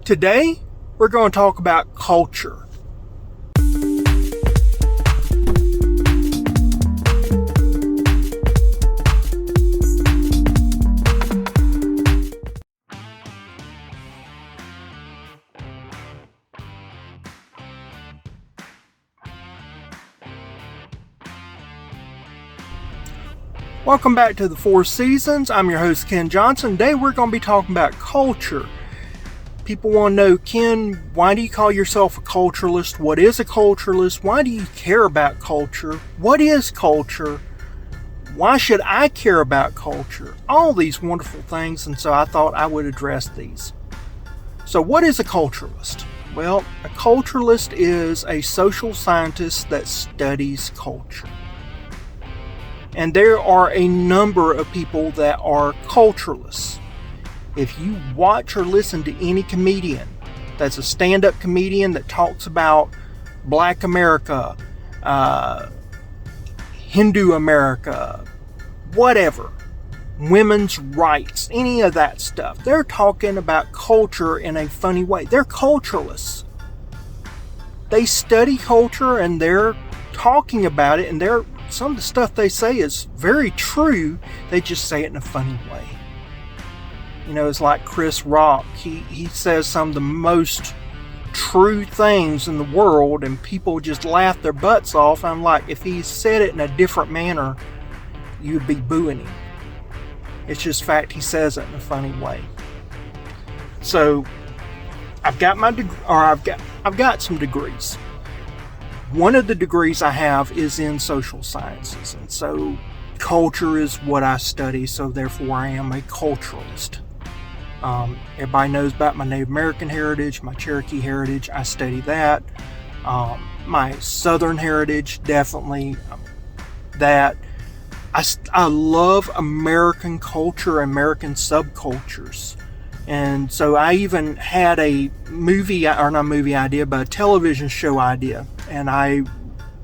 Today, we're going to talk about culture. Welcome back to the Four Seasons. I'm your host, Ken Johnson. Today, we're going to be talking about culture. People want to know, Ken, why do you call yourself a culturalist? What is a culturalist? Why do you care about culture? What is culture? Why should I care about culture? All these wonderful things, and so I thought I would address these. So what is a culturalist? Well, a culturalist is a social scientist that studies culture. And there are a number of people that are culturalists. If you watch or listen to any comedian that's a stand-up comedian that talks about Black America, Hindu America, whatever, women's rights, any of that stuff, they're talking about culture in a funny way. They're culturalists. They study culture and they're talking about it, and some of the stuff they say is very true. They just say it in a funny way. You know, it's like Chris Rock. He says some of the most true things in the world, and people just laugh their butts off. I'm like, if he said it in a different manner, you'd be booing him. It's just fact he says it in a funny way. So I've got some degrees. One of the degrees I have is in social sciences, and so culture is what I study, so therefore I am a culturalist. Everybody knows about my Native American heritage, my Cherokee heritage. I study that. My Southern heritage, definitely that. I love American culture, American subcultures. And so I even had a television show idea. And I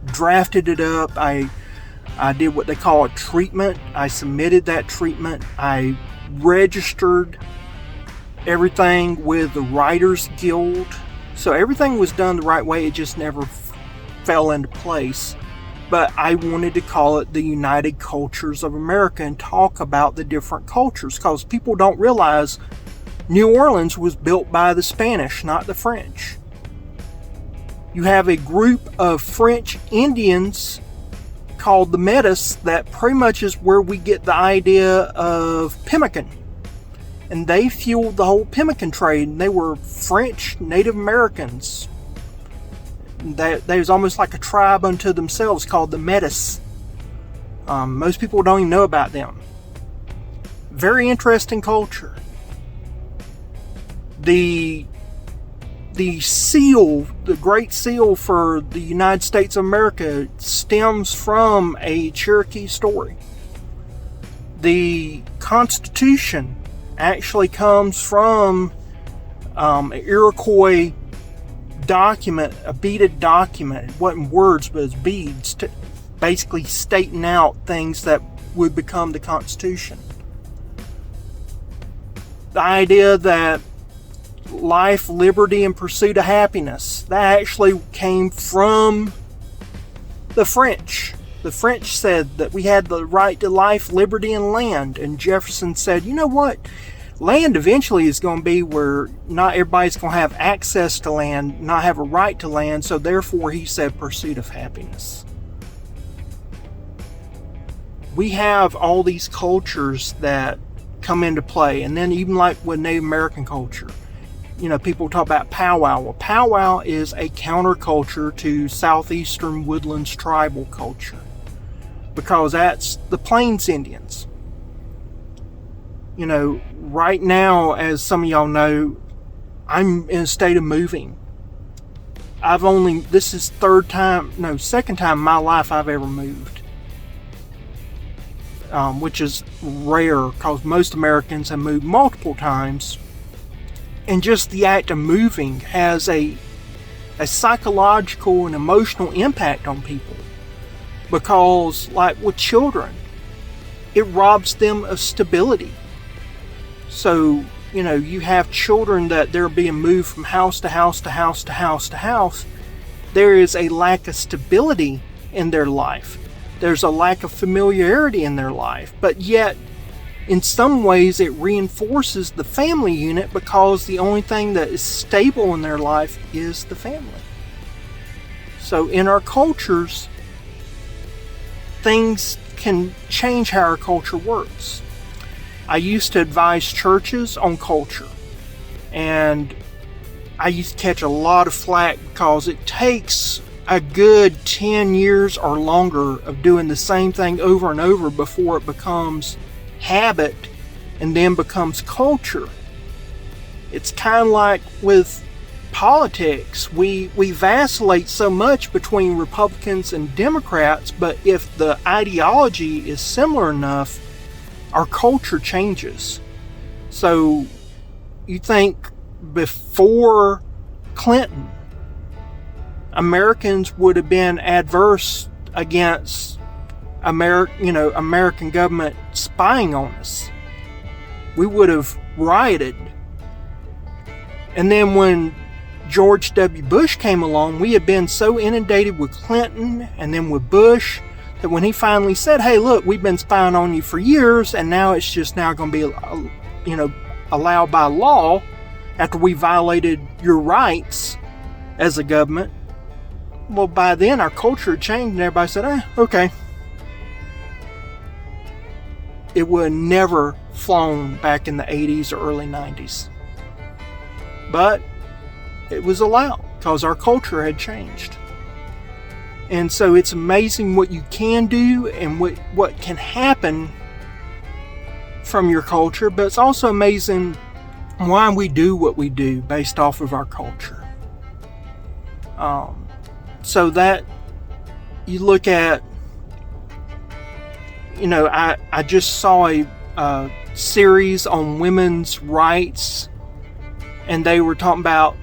drafted it up. I did what they call a treatment. I submitted that treatment. I registered everything with the Writers Guild. So everything was done the right way. It just never fell into place. But I wanted to call it the United Cultures of America and talk about the different cultures, because people don't realize New Orleans was built by the Spanish, not the French. You have a group of French Indians called the Métis that pretty much is where we get the idea of pemmican. And they fueled the whole pemmican trade, and they were French Native Americans. They was almost like a tribe unto themselves called the Métis. Most people don't even know about them. Very interesting culture. The seal, the Great Seal for the United States of America, stems from a Cherokee story. The Constitution actually comes from an Iroquois document, a beaded document. It wasn't words, but it was beads, basically stating out things that would become the Constitution. The idea that life, liberty, and pursuit of happiness, that actually came from the French. The French said that we had the right to life, liberty, and land. And Jefferson said, you know what? Land eventually is going to be where not everybody's going to have access to land, not have a right to land. So therefore, he said pursuit of happiness. We have all these cultures that come into play. And then even like with Native American culture, you know, people talk about powwow. Well, powwow is a counterculture to southeastern woodlands tribal culture, because that's the Plains Indians. You know, right now, as some of y'all know, I'm in a state of moving. This is second time in my life I've ever moved. Which is rare, because most Americans have moved multiple times. And just the act of moving has a psychological and emotional impact on people. Because, like with children, it robs them of stability. So you have children that they're being moved from house to house to house to house to house, there is a lack of stability in their life. There's a lack of familiarity in their life. But yet, in some ways, it reinforces the family unit because the only thing that is stable in their life is the family. So in our cultures, things can change how our culture works. I used to advise churches on culture, and I used to catch a lot of flack because it takes a good 10 years or longer of doing the same thing over and over before it becomes habit and then becomes culture. It's kind of like with politics. We vacillate so much between Republicans and Democrats, but if the ideology is similar enough, our culture changes. So you think before Clinton, Americans would have been adverse against American government spying on us. We would have rioted. And then when George W. Bush came along, we had been so inundated with Clinton and then with Bush that when he finally said, hey, look, we've been spying on you for years, and now it's just now going to be, allowed by law after we violated your rights as a government. Well, by then our culture changed and everybody said, okay. It would have never flown back in the 80s or early 90s. But it was allowed because our culture had changed. And so it's amazing what you can do and what can happen from your culture, but it's also amazing why we do what we do based off of our culture. So that you look at, I just saw a series on women's rights, and they were talking about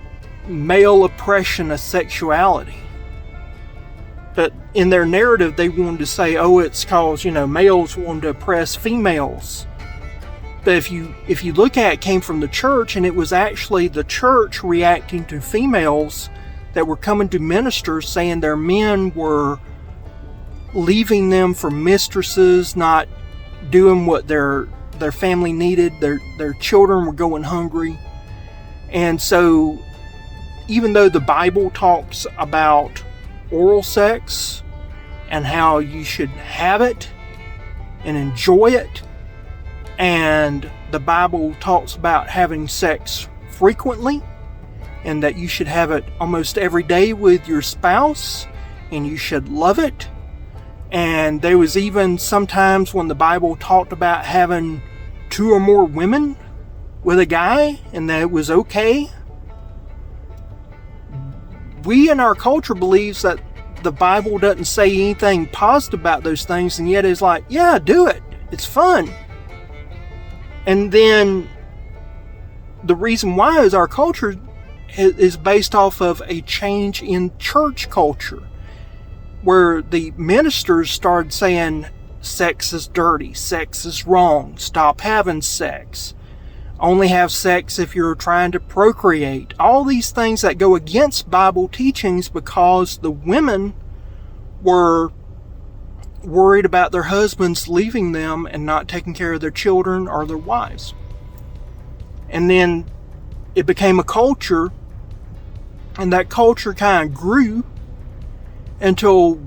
male oppression of sexuality. But in their narrative, they wanted to say, it's because, males wanted to oppress females. But if you look at it, came from the church, and it was actually the church reacting to females that were coming to ministers saying their men were leaving them for mistresses, not doing what their family needed. Their children were going hungry. And so even though the Bible talks about oral sex and how you should have it and enjoy it, and the Bible talks about having sex frequently and that you should have it almost every day with your spouse and you should love it, and there was even sometimes when the Bible talked about having 2 or more women with a guy and that it was okay. We in our culture believes that the Bible doesn't say anything positive about those things, and yet it's like, yeah, do it. It's fun. And then the reason why is our culture is based off of a change in church culture, where the ministers started saying sex is dirty, sex is wrong, stop having sex, only have sex if you're trying to procreate. All these things that go against Bible teachings because the women were worried about their husbands leaving them and not taking care of their children or their wives. And then it became a culture, and that culture kind of grew until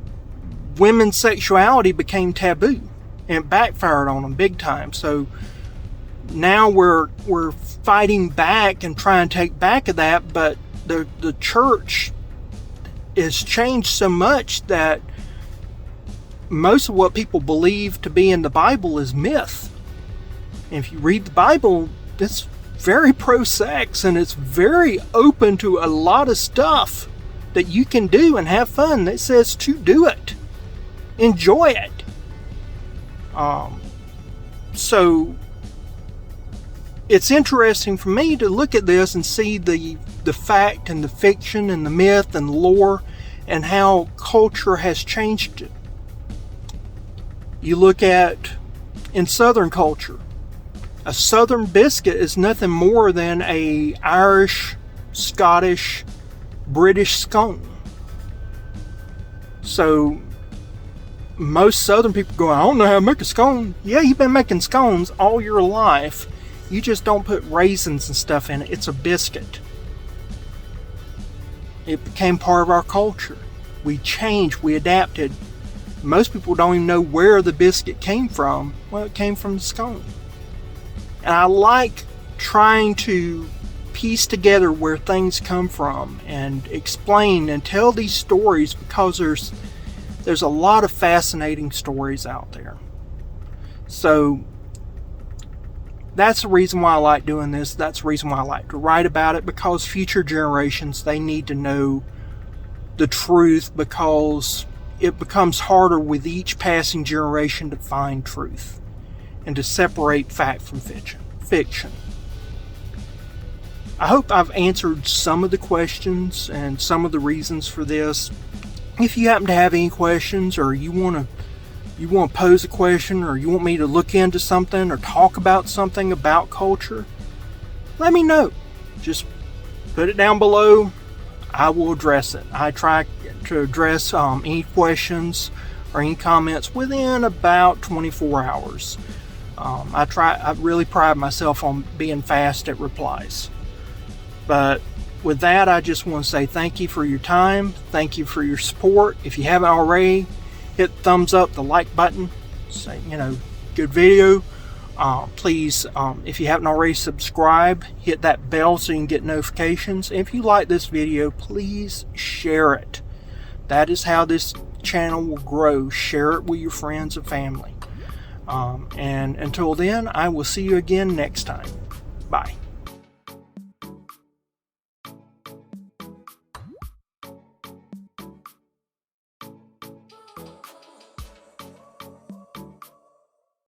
women's sexuality became taboo, and it backfired on them big time. So now we're fighting back and trying to take back of that, but the church has changed so much that most of what people believe to be in the Bible is myth. And if you read the Bible, it's very pro-sex, and it's very open to a lot of stuff that you can do and have fun. It says to do it. Enjoy it. So it's interesting for me to look at this and see the fact and the fiction and the myth and the lore and how culture has changed it. You look at in Southern culture, A Southern biscuit is nothing more than a Irish, Scottish, British scone. So most Southern people go, I don't know how to make a scone. Yeah, you've been making scones all your life. You just don't put raisins and stuff in it. It's a biscuit. It became part of our culture. We changed, we adapted. Most people don't even know where the biscuit came from. Well, it came from the scone. And I like trying to piece together where things come from and explain and tell these stories, because there's a lot of fascinating stories out there. So that's the reason why I like doing this. That's the reason why I like to write about it, because future generations, they need to know the truth, because it becomes harder with each passing generation to find truth and to separate fact from fiction. I hope I've answered some of the questions and some of the reasons for this. If you happen to have any questions, or you want to pose a question, or you want me to look into something or talk about something about culture, let me know. Just put it down below. I will address it. I try to address any questions or any comments within about 24 hours. I really pride myself on being fast at replies. But with that, I just want to say thank you for your time. Thank you for your support. If you haven't already, hit thumbs up, the like button. Say, good video. Please, if you haven't already, subscribe. Hit that bell so you can get notifications. If you like this video, please share it. That is how this channel will grow. Share it with your friends and family. And until then, I will see you again next time. Bye.